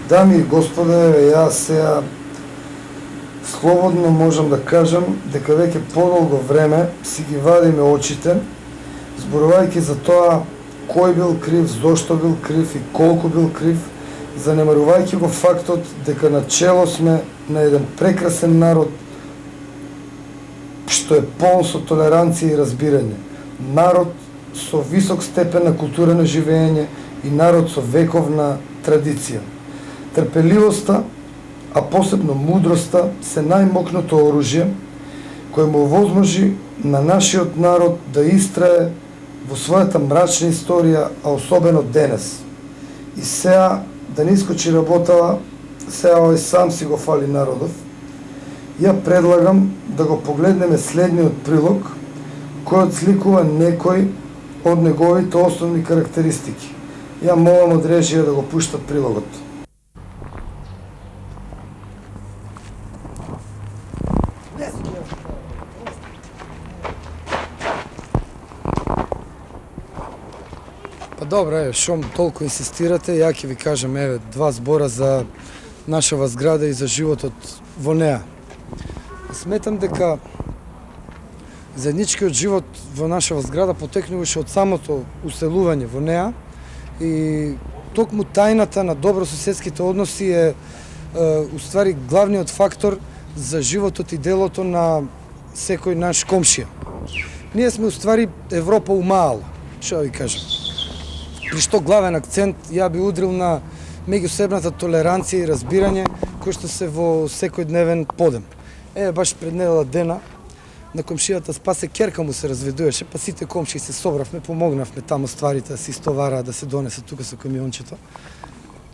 Дами и господе, јас сега слободно можам да кажам дека веќе подолго време си ги вадиме очите, зборувајќи за тоа кој бил крив, зошто бил крив и колку бил крив, занемарувајќи го фактот дека начело сме на еден прекрасен народ што е полн со толеранција и разбирање. Народ со висок степен на култура на живење и народ со вековна традиција. Трпеливоста, а посебно мудроста, се најмокното оружје кој му овозможи на нашиот народ да истрае во својата мрачна историја, а особено денес. И сега да не искочи работава, сега овој сам си го фали народов. Ја предлагам да го погледнеме следниот прилог, кој отсликува некој од неговите основни карактеристики. Ја молам од режија да го пуштат прилогот. Па добро, еве, шом толку инсистирате, ја ќе ви кажам, еве, два збора за нашава зграда и за животот во неа. Сметам дека заедничкиот живот во нашава зграда потекнуваше од самото уселување во неа и токму тајната на добрососедските односи е уствари главниот фактор за животот и делото на секој наш комшија. Ние сме уствари Европа умаало, што ви кажам. При што главен акцент ја би удрил на меѓусебната толеранција и разбирање кој што се во секојдневен подем. Еве баш пред недела дена на комшијата Спасе керка му се разведуваше, па сите комшии се собравме, помогнавме тамо стварите да се истовараат, да се донесат тука со камиончето.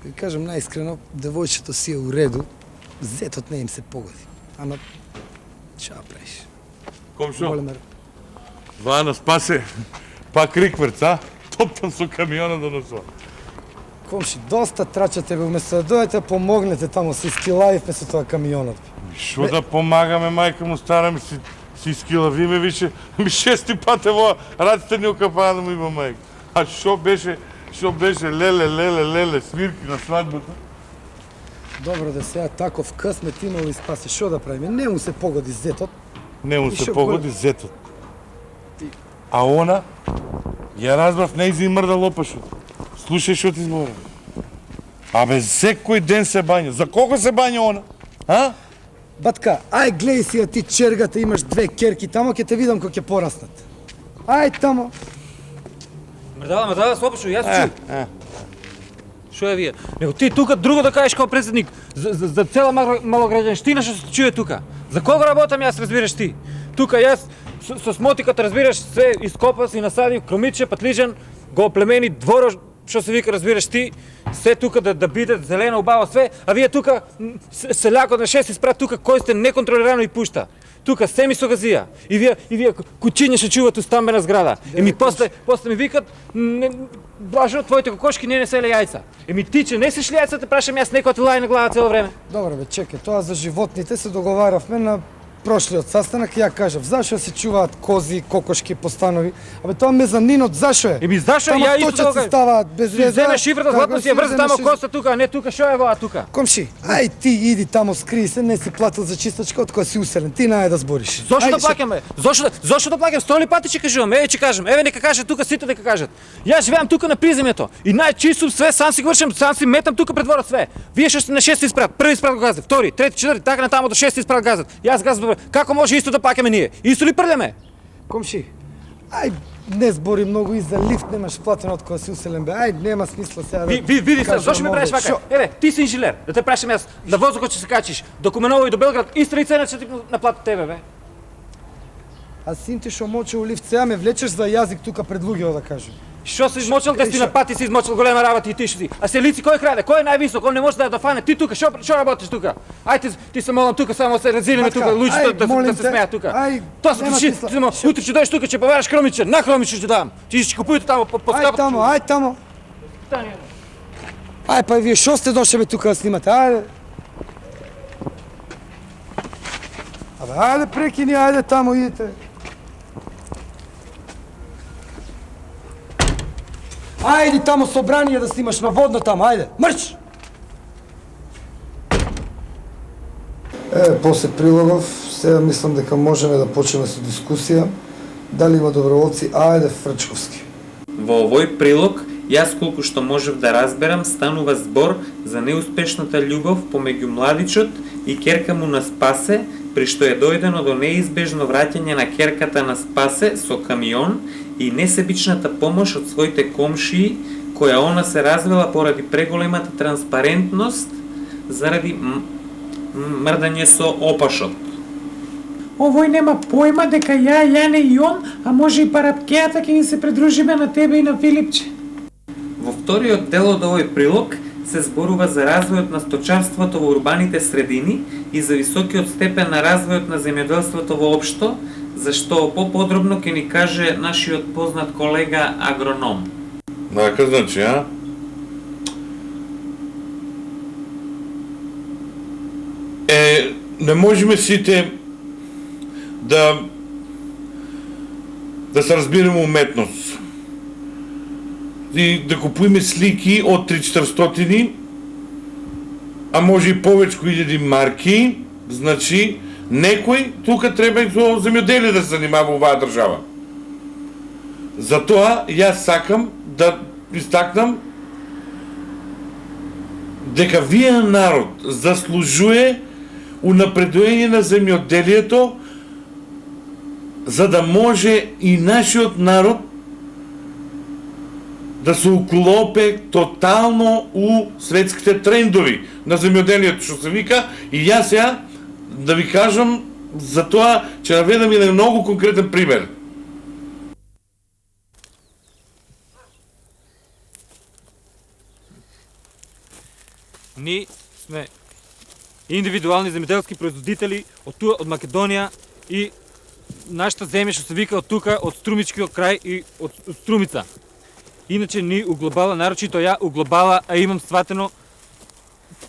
Ви кажам најискрено, девојчето си е уреду, зетот не им се погоди. Ама што правиш? Комшо, Вана Спасе, пак рикверц, а? Топтам со камионот да носува. Комши, доста трачате бе, уместо да дојдете помогнете тамо се искилавивме со тоа камионот. Шо да помагаме, мајка му стара ми си искилавиме више, ми шести пат ево, раците ни окапаа да му има мајка. А шо беше леле, свирки на свадбата? Добро да сега таков късмет имало и Спасе, шо да правиме? Не му се погоди зетот. Не му се погоди зетот. А она, ја разбрав, не измрда лопашот. Слушај шо ти зборам. Абе, секој ден се бања. За кого се бања она? А? Батка, ај гледај си ти чергата, имаш две керки тамо, ќе те видам кој ќе пораснат. Ај тамо. Мрдала, слопашо, јас чу. Шо е вие? Него ти тука друго да кажеш као председник за цела малограѓанштина што се чуе тука. За кого работам јас, разбираш ти? Тука јас со смотиката, разбираш, се ископа си насадив кромиче, патлижан, го оплемени дворо, што се вика, разбираш ти, се тука да биде зелено, убаво све, а вие тука селјакот на 6 испрат тука кој сте неконтролирано и пушта. Тука се ми со газија. И вие кучиња што чуват у стамбена зграда. Еми после ми викат баш твоите кокошки не селе јајца. Еми ти че не сеш јајца, те прашам јас некоја ти лај на глава цело време. Добро бе, чекај, тоа за животните се договаравме на прошлиот saстанак ја кажав зашо се чуваат кози, кокошки по станови. Абе тоа мезанинот зашо е? Еми зашо Тамо ја исто точаци да ставаат без си веза. земе шифрата златно си ја врза тамо коста тука, а не тука, шо е воа тука? Комши, ај ти иди тамо скри се, не си платил за чистачка од која си уселен. Ти најде да збориш. Зошто да Ајде, плаќаме? Зошто да плаќам? 100 пати ќе кажувам. Еве ќе кажам. Еве нека кажат тука сите нека кажат. Јас живеам тука на приземјето и најчисто све сам си вршам, сам си метам тука пред дворот све. Вие што сте на 6 спрат, први спрат го газите, втори, трети, четврти, така натаму до 6 спрат газат. Јас газам добро. Како може исто да плаќаме ние? Исто ли прљаме? Комши, ај не збори многу и за лифт немаш платен од која си уселен бе. Ај нема смисла сега да. Види се, зошто ми правиш вака? Шо? Еве, ти си инженер, да те прашам јас, на возокот ќе се качиш, до Куменово и до Белград, истра и цена ќе ти наплатат тебе, бе. А син ти шо моче у лифт сега ме влечеш за јазик тука пред луѓето да кажам. Што си измочил да си на пати си измочил голема работа и ти што си. А се лици кој краде? Кој е највисок? Он не може да фане. Ти тука, што работиш тука? Ајде ти се молам тука само се разилиме Матка, тука, луѓето да се те, смеат тука. ај, Тоа се нема души, смисла. утре ќе дојдеш тука, ќе побараш кромиче, на кромиче ќе дам. Ти ќе купувате тамо по Ај скапо. тамо, ај тамо. Ај па и вие шо сте дошли бе тука да снимате? Ајде. Абе, ајде прекини, ајде тамо идете. Ајде тамо собрание да снимаш на водно тамо, ајде, мрч! После прилогов, сега мислам дека можеме да почнеме со дискусија. Дали има доброволци? Ајде, Фрчковски. Во овој прилог, јас колку што можев да разберам, станува збор за неуспешната љубов помеѓу младичот и ќерка му на Спасе, при што е дојдено до неизбежно враќање на ќерката на Спасе со камион и несебичната помош од своите комшии, која она се развела поради преголемата транспарентност заради мрдање со опашот. Овој нема појма дека Јане и он, а може и парапкејата ќе ни се придружиме на тебе и на Филипче. Во вториот дел од овој прилог се зборува за развојот на сточарството во урбаните средини и за високиот степен на развојот на земјоделството воопшто, за што поподробно ќе ни каже нашиот познат колега агроном. Така значи, а? Не можеме сите да се разбираме уметност и да купуваме слики од 3-400, а може и повечко илјади марки, значи некој тука треба и со земјоделие да се занимава оваа држава. Затоа јас сакам да истакнам дека вие народ заслужuje унапредување на земјоделието, за да може и нашиот народ да се уклопе тотално у светските трендови на земјоделието, што се вика, и јас сега да ви кажам за тоа, че наведам еден многу конкретен пример. Ние сме индивидуални земјоделски производители од Македонија и нашата земја што се вика од тука, од Струмичкиот крај и од Струмица. Иначе ни углобала, нарочито ја углобала, а имам сватено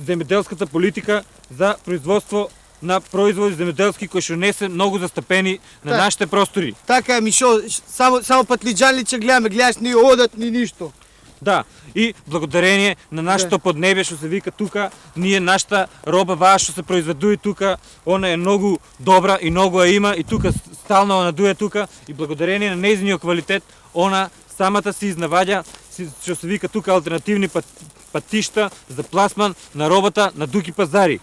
земјоделската политика за производство на производи земјоделски кои што не се многу застапени на нашите простори. Така е, Мишо, само патлиџани ќе гледаме, гледаш ни одат, ни ништо. Да, и благодарение на нашето поднебие што се вика тука, ние нашата роба ваа што се произведува тука, она е многу добра и многу ја има и тука стално ја надуе тука и благодарение на нејзиниот квалитет, она самата си изнаваѓа што се вика тука алтернативни патишта за пласман на робата на дуги пазари.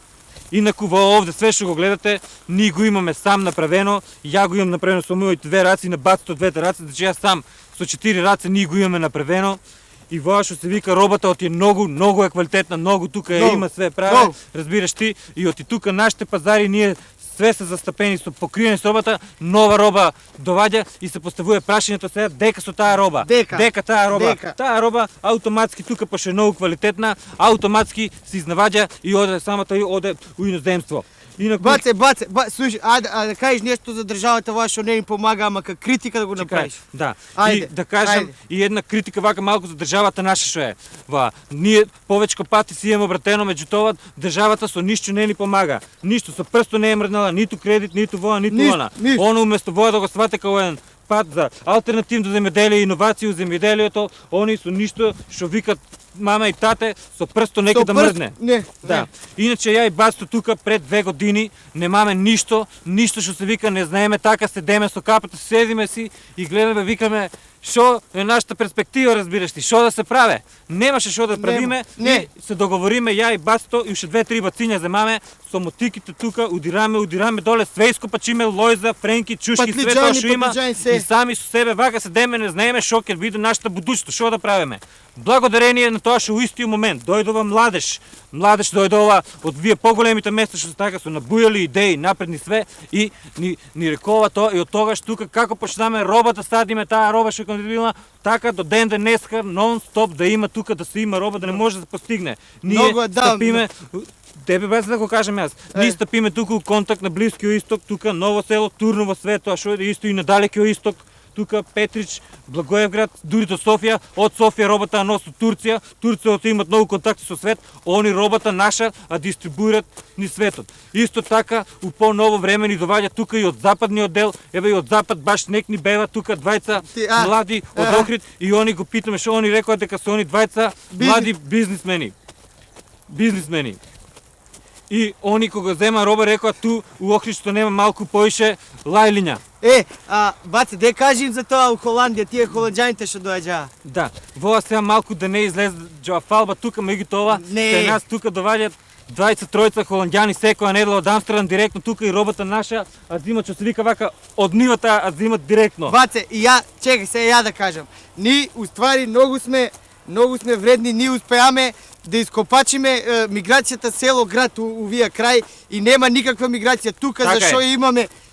Инаку во овде све што го гледате, ние го имаме сам направено, ја го имам направено со моите две раци, на бацото двете раци, значи јас сам со 4 раце ние го имаме направено. И воа што се вика робата оти е многу е квалитетна, многу тука ја има све праве, разбираш ти, и оти тука нашите пазари ние све се застапени со покриени со робата, нова роба доаѓа и се поставува прашањето сега дека со таа роба. Дека таа роба. Таа роба автоматски тука пошто е многу квалитетна, автоматски се изнаваѓа и оде самата и оде у иноземство. И на Баце, слушай, а да кажеш нещо за държавата ваша, що не им помага, ама как критика да го направиш. Да. Ајде, И да кажем ајде. и една критика вака малку за државата наша што е. Ние повечко пати си имаме обратено меѓу тоа, државата со ништо не ни помага. Ништо со прсто не е мрднала, ниту кредит, ниту воа, ниту Ништо, она. ништо. Оно уместо воа да го свате како еден пат за алтернативно земјоделие, иновации у земјоделието, они со ништо што викат мама и тате со прсто нека да мрдне. Не, Да. Иначе ја и Басто тука пред 2 години немаме ништо што се вика не знаеме, така седеме со капата, седиме си и гледаме, викаме што е нашата перспектива, разбираш ти, што да се праве. Немаше што да правиме, не. и се договориме ја и Басто и уште 2-3 бациња земаме со мотиките тука, удираме доле, све ископачиме, лојза, френки, чушки, све тоа што има патлиџани, се. и сами со себе вака седеме, не знаеме што ќе биде нашата будуćност, што да правиме. Благодарение на тоа што у истиот момент дојдова младеж дојдова од вие поголемите места што се така со набујали идеи, напредни све и ни рекова тоа и од тогаш тука како почнаме роба да садиме таа роба што е кандидативна, така до ден денеска нон-стоп да има тука да се има роба да не може да се постигне. Ние Многу е стапиме Тебе без да го кажем јас. Ние стапиме тука у контакт на Блискиот исток, тука Ново село, Турново, све тоа што е исто и на Далекиот исток, тука Петрич, Благоевград, дури до Софија, од Софија робата носи Турција, Турцијата имат многу контакти со свет, они робата наша а дистрибуират ни светот. Исто така у по-ново време ни доваѓа тука и од западниот дел, еве и од запад баш нек ни бева тука двајца млади од Охрид и они го питаме што они рекоа дека се они двајца млади бизнисмени. И они кога зема роба рекоа ту у Охрид што нема малку поише лајлиња. Баце, де кажи им за тоа у Холандија, тие холанџаните што доаѓаа. Да, воа сега малку да не излезе фалба тука, меѓутоа кај нас тука доваѓаат 20-тројца холанѓани секоја недела од Амстердам директно тука и робата наша, а зимат што се вика вака од нивата, а зимат директно. Баце, и ја, чекај се ја да кажам. Ние уствари многу сме вредни, ние успеаме да ископачиме миграцијата село град у вија крај и нема никаква миграција тука,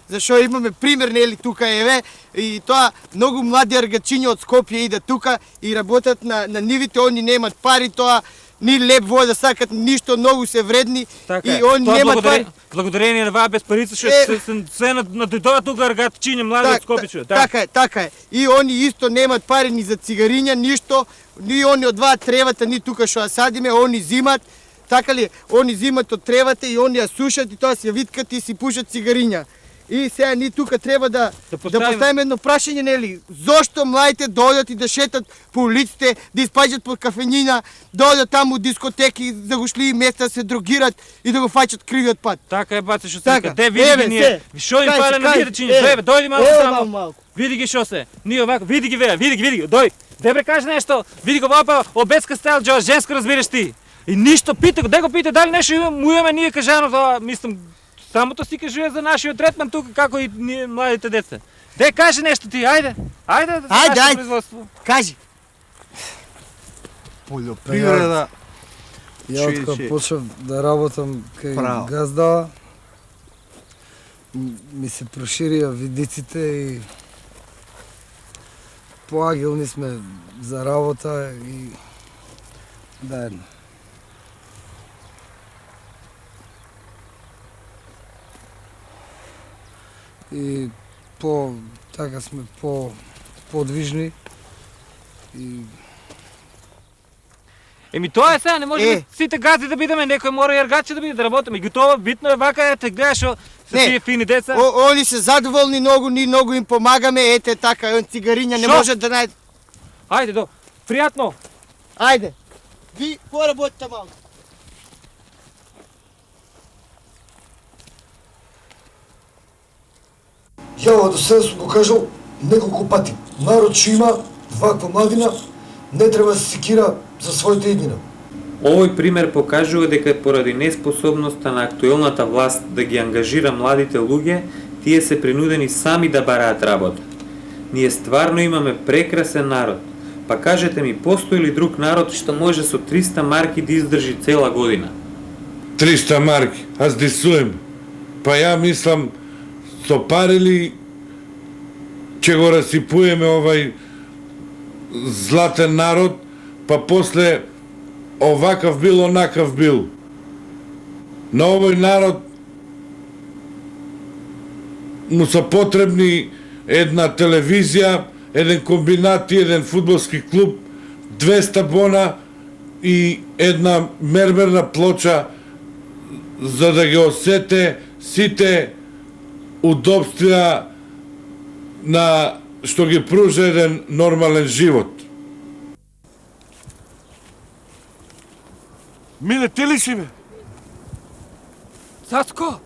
зашо имаме пример, нели, тука еве, и тоа многу млади аргачиња од Скопје идат тука и работат на нивите, они немат пари, тоа ни леп вода да сакат, ништо, многу се вредни и они немат пари. Благодарение на ваа без парица што се надојдува тука аргачиња млади од Скопје. Така е. И они исто немат пари ни за цигариња, ништо, ни они од тревата, ни тука што ја садиме, они зимат, така ли, они зимат од тревата и они ја сушат и тоа се виткат и си пушат цигариња. И сега ние тука треба да поставиме едно прашање, нели, зошто младите дојдат и да шетат по улиците, да испаѓат по кафенина, дојдат таму дискотеки, загушливи места, се дрогират и да го фаќат кривиот пат. Така е, бате, што се вика. Де види ги ние. Што им фале на ние да чиниш? Дојди малку само. Види ги што се. Ние овако, види ги, види ги. Дој. Дебре кажи нешто. Види го вапа, обецка стайл, џо женско разбираш ти. И ништо пита, де го пита дали нешто имаме ние кажано тоа, мислам. Самото си кажува за нашиот третман тука, како и ние младите деца. Де кажи нешто ти, ајде за нашето производство. Кажи. Полјопривреда. Ја од кога почнав да работам кај газда, ми се проширија видиците и поагилни сме за работа и да едно. И така сме подвижни и Еми тоа е сега, не може сите гази да бидеме, некој мора и аргачи да биде да работиме. Готово, битно е вака, ете гледаш со тие фини деца. Они се задоволни многу, ние многу им помагаме, ете така, цигариња не може да најде. Ајде, пријатно. Ајде. Ви поработите малку. Ја до сега сум го кажал неколку пати. Народ што има ваква младина не треба да се секира за своите иднина. Овој пример покажува дека поради неспособноста на актуелната власт да ги ангажира младите луѓе, тие се принудени сами да бараат работа. Ние стварно имаме прекрасен народ. Па кажете ми, постои ли друг народ што може со 300 марки да издржи цела година? 300 марки, аз дисуем. Па ја мислам, со пари ќе го расипуеме овај златен народ, па после овакав бил, онакав бил. На овој народ му се потребни една телевизија, еден комбинат и еден фудбалски клуб, 200 бона и една мермерна плоча за да ги осете сите удобствија на што ги пружа еден нормален живот. Миле, ти ли си, бе? Цацко,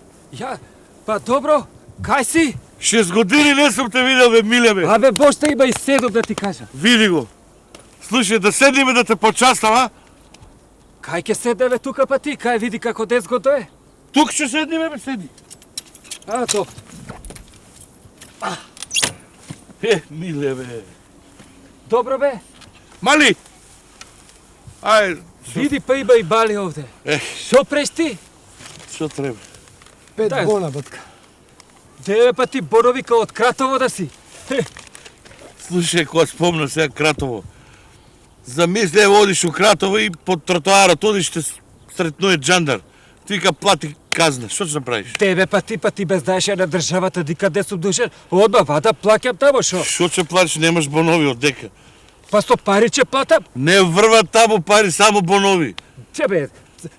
па добро, кај си? 6 години не сум те видел, бе, Миле, бе. Абе, бошта има и 7 да ти кажа. Види го. Слушај, да седиме да те почастам, а? Кај ќе седне, бе, тука па ти, кај види како десгото е? Тук ќе седиме, бе, седи. А, добро. Миле, бе. Добро, бе. Мали! Ај, Види, па има и бали овде. Шо преш ти? што треба? 5 Дај. бона, батка. Деве па ти боровика од Кратово да си. Слушај, кога спомна сега Кратово. Замисли, одиш у Кратово и под тротоарот одиш те сретнуе джандар. Ти вика плати казна, што ќе направиш? Тебе па ти без знаеш на државата ди каде сум душен. Одма вада плаќам тамо шо. Што ќе платиш, немаш бонови од дека. Па со пари ќе платам. Не врват таму пари, само бонови. Чебе,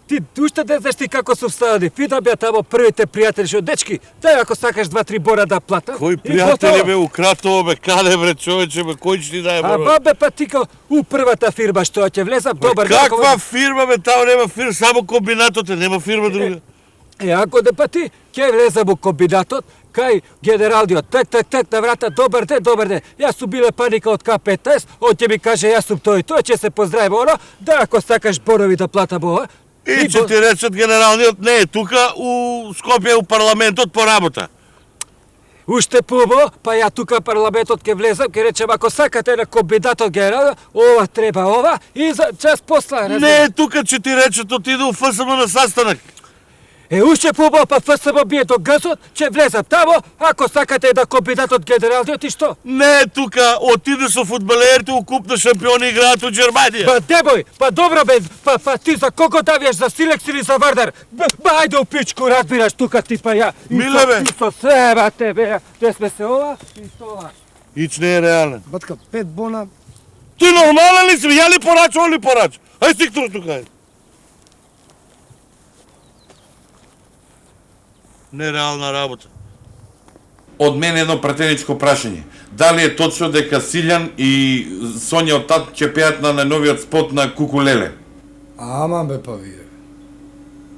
ти уште не знаеш ти како сум станали. Питам ја тамо првите пријатели шо дечки. Дај ако сакаш 2-3 бона да платам. Кој И пријатели готово. бе у Кратово, бе, каде бре човече, бе, кој ќе ти даде А бонови? бабе па ти као у првата фирма што ќе влезам, добар ден, Каква како- фирма, бе, таму нема фирма, само комбинатот е, нема фирма друга. ако не па ти, ќе влезам у комбинатот, кај генералниот, тек на врата, добар ден. Јас сум биле паника од К15, он ќе ми каже јас сум тој, ќе се поздравиме оно, да ако сакаш бонови да платам ова. И ќе ти речат генералниот не е тука, у Скопје, у парламентот по работа. Уште пубо, па ја тука парламентот ќе влезам, ќе речем ако сакате на комбинатот генерал, ова треба ова и за час посла. Не е тука, ќе ти речат отиду у ФСМ на састанак. Уште пубо, па ФСМ бие до гъсот, ќе влезам тамо, ако сакате на комбинатот генералниот и што? Не е тука, отиде со фудбалерите у куп на шампиони играат у Германија. Па дебој, па добро бе, па ти за кого давиеш, за Силекс или за Вардар? Ба ајде у пичку, разбираш тука ти па ја. И Миле, бе. И со себе тебе, де сме се ова и со ова. Ич не е реален. Батка, 5 бона, Ти нормален ли си? Ја ли порачувам ли порачу? Ај стиктор тука. Нереална работа. Од мене едно пратеничко прашање. Дали е точно дека Силјан и Сонја од тат ќе пеат на најновиот спот на Кукулеле? ама бе па вие.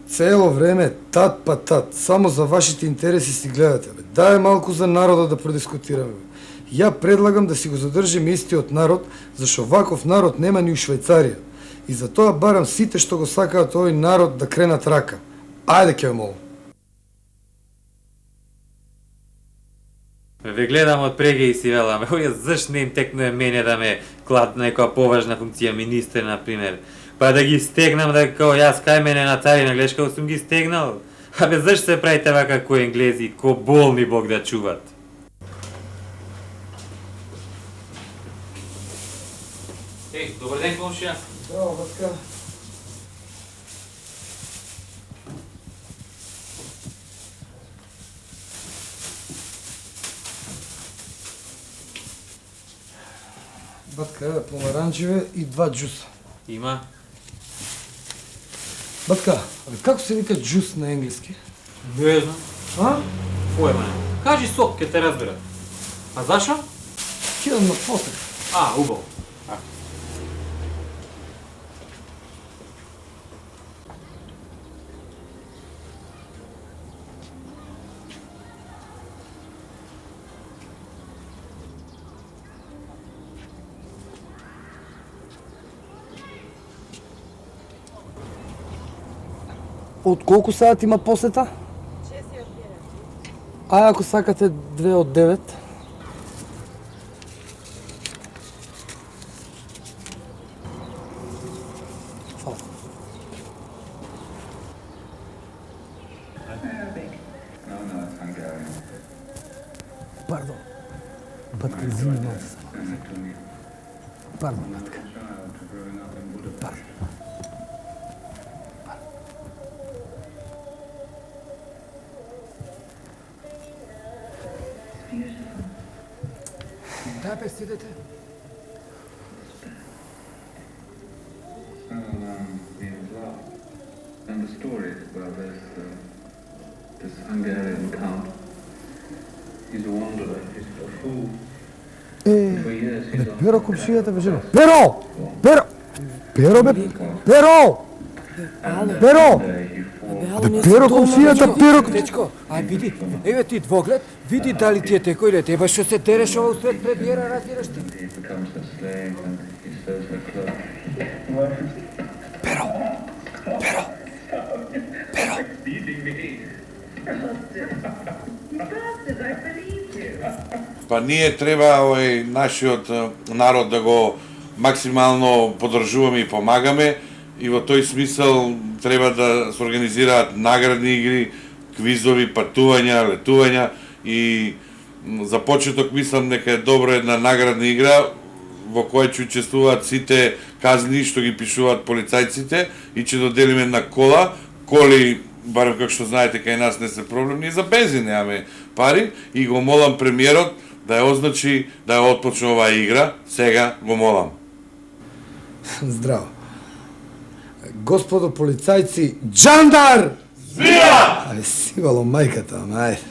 Цело време тат па тат, само за вашите интереси си гледате бе. Дај малку за народот да продискутираме бе. Ја предлагам да си го задржиме истиот народ, зашто ваков народ нема ни у Швајцарија. И затоа барам сите што го сакаат овој народ да кренат рака. Ајде ќе ве молам. Ве гледам од преге и си велам, зашто не им текнуе мене да ме клад на некоја поважна функција, министер, например. Па да ги стегнам, да као јас кај мене на царина, гледаш како сум ги стегнал. Абе, зашто се правите вака кои енглези, ко болни Бог да чуват? Добар ден, комшија. Браво, батка. Батка, еве помаранчеве и 2 џуса. Има. Батка, абе како се вика џус на енглески? Не знам. А? Појма не. Кажи сок, ке те разберат. А зашо? Кидам на потек. А, убаво. Од колку саат има посета? 6 од 9. А ако сакате 2 од 9? Фала. Пардон. Батка, извини малку само. Пардон, батка. Пардон. Да, бе, седете. And the story, well, there's this Hungarian count. He's a wanderer, he's a fool. For years he's on... Перо комшијата бе жено. Перо! Перо! Перо бе! Перо! Перо! Бе, перо комшијата, перо! Дечко, ај види, еве ти двоглед, види дали ти е теко или тебе што се тереш ова усред премиера, разбираш ти? He becomes her slave and he serves her clerk. Перо! Перо! Перо! Па ние треба овој нашиот народ да го максимално поддржуваме и помагаме и во тој смисол треба да се организираат наградни игри, квизови, патувања, летувања и за почеток мислам дека е добро една наградна игра во која ќе учествуваат сите казни што ги пишуваат полицајците и ќе доделиме една кола, коли барем како што знаете кај нас не се проблем, ние за бензин немаме пари и го молам премиерот да ја означи да ја отпочне оваа игра, сега го молам. Здраво. Господо полицајци, Джандар! Звија! Ајде, сивало мајката, ама ајде.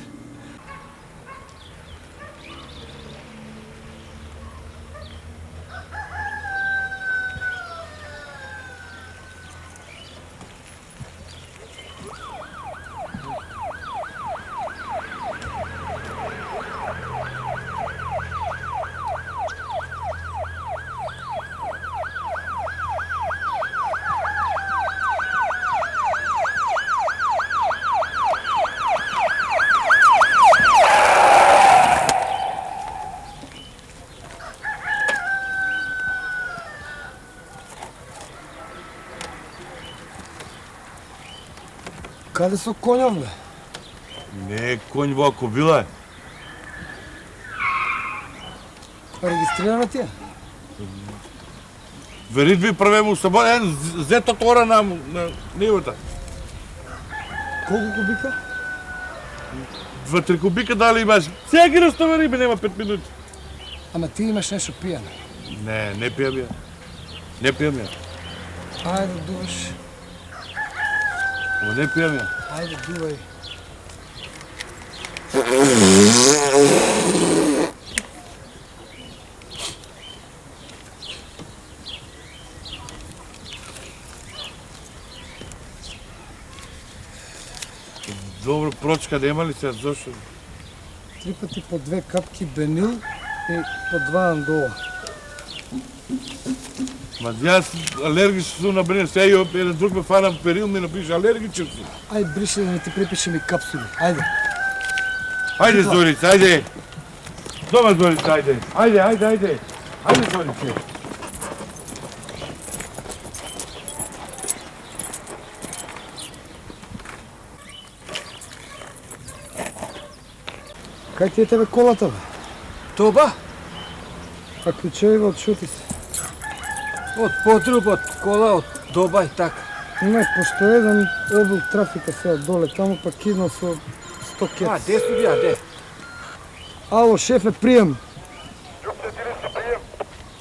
Каде со конјов, бе? Не е конј во кобила. Регистрирана ти е? Веридви прве му слободен, зето тора на нивата. Колку кубика? 2-3 кубика дали имаш. Сега ги разтовари, бе, нема 5 минути. Ама ти имаш нешто пијано. Не пијам ја. Не пијам ја. Ајде, дуваш. Ама не пијам ја. Ајде, дувај. Добро, прочка нема ли се, зошто? 3 пати по 2 капки бенил и по 2 андола. Ма јас алергичен сум на бенил, сега и еден друг ме фанам перил, ми напише алергичен сум. Ајде, брише да не ти препишем и капсули. Ајде. Ајде, Зорица, ајде. Дома, Зорица, ајде. Ајде, Зорице. Кај ти е тебе колата, бе? Тоба? А ключевива од шо ти се? Од подруб, од кола, од доба и така. Не, пошто еден обил трафика сега доле, таму па киднал со 100 кец. А, де су ја, де? Ало, шефе, прием.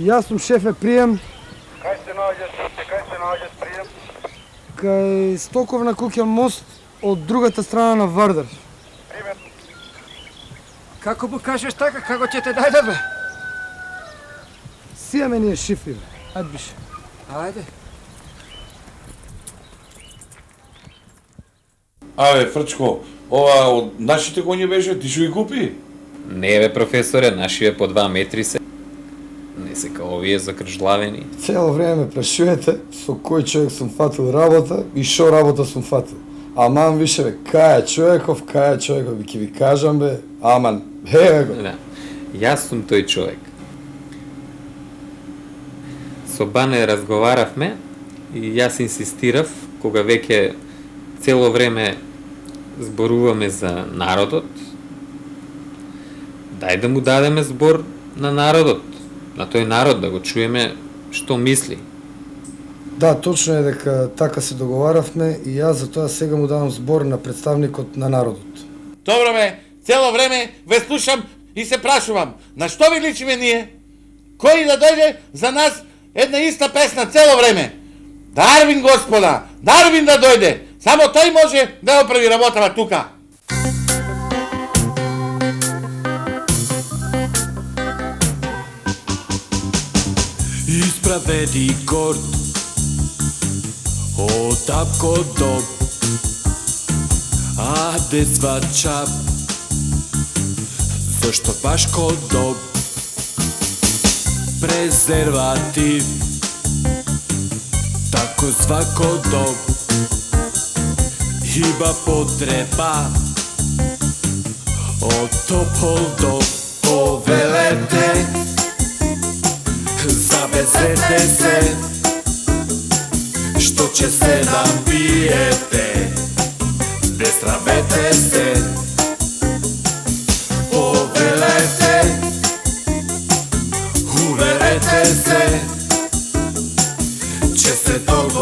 Јас сум шефе, прием. Кај се наоѓаш прием? Кај Стоковна куќа мост од другата страна на Вардар. Како му кажеш така, како ќе те дајде, бе? Сијаме ние шифри, бе. Ајде биш. Ајде. Абе, Фрчко, ова од нашите коњи беше, ти што ги купи? Не бе, професоре, нашиве по 2 метри се. Не се као овие закржлавени. Цело време ме прашувате со кој човек сум фатил работа и шо работа сум фатил. Аман више, бе, кај е човеков, ќе ви кажам, бе, аман, еве го. Да. Јас сум тој човек. Со Бане разговаравме и јас инсистирав, кога веќе цело време зборуваме за народот, дај да му дадеме збор на народот, на тој народ, да го чуеме што мисли. Да, точно е дека така се договаравме и јас за тоа сега му давам збор на представникот на народот. Добро бе, цело време ве слушам И се прашувам, на што ви личиме ние? Кој да дојде за нас една иста песна цело време? Дарвин, господа, Дарвин да дојде. Само тој може да оправи работава тука. Исправеди горд од апко доб, а де свача зашто баш ко доб презерватив, тако свако доб има потреба од топол доб. Повелете, завезете се, што ќе се напиете, де стравете се. Повелете, уверете се, че се толкова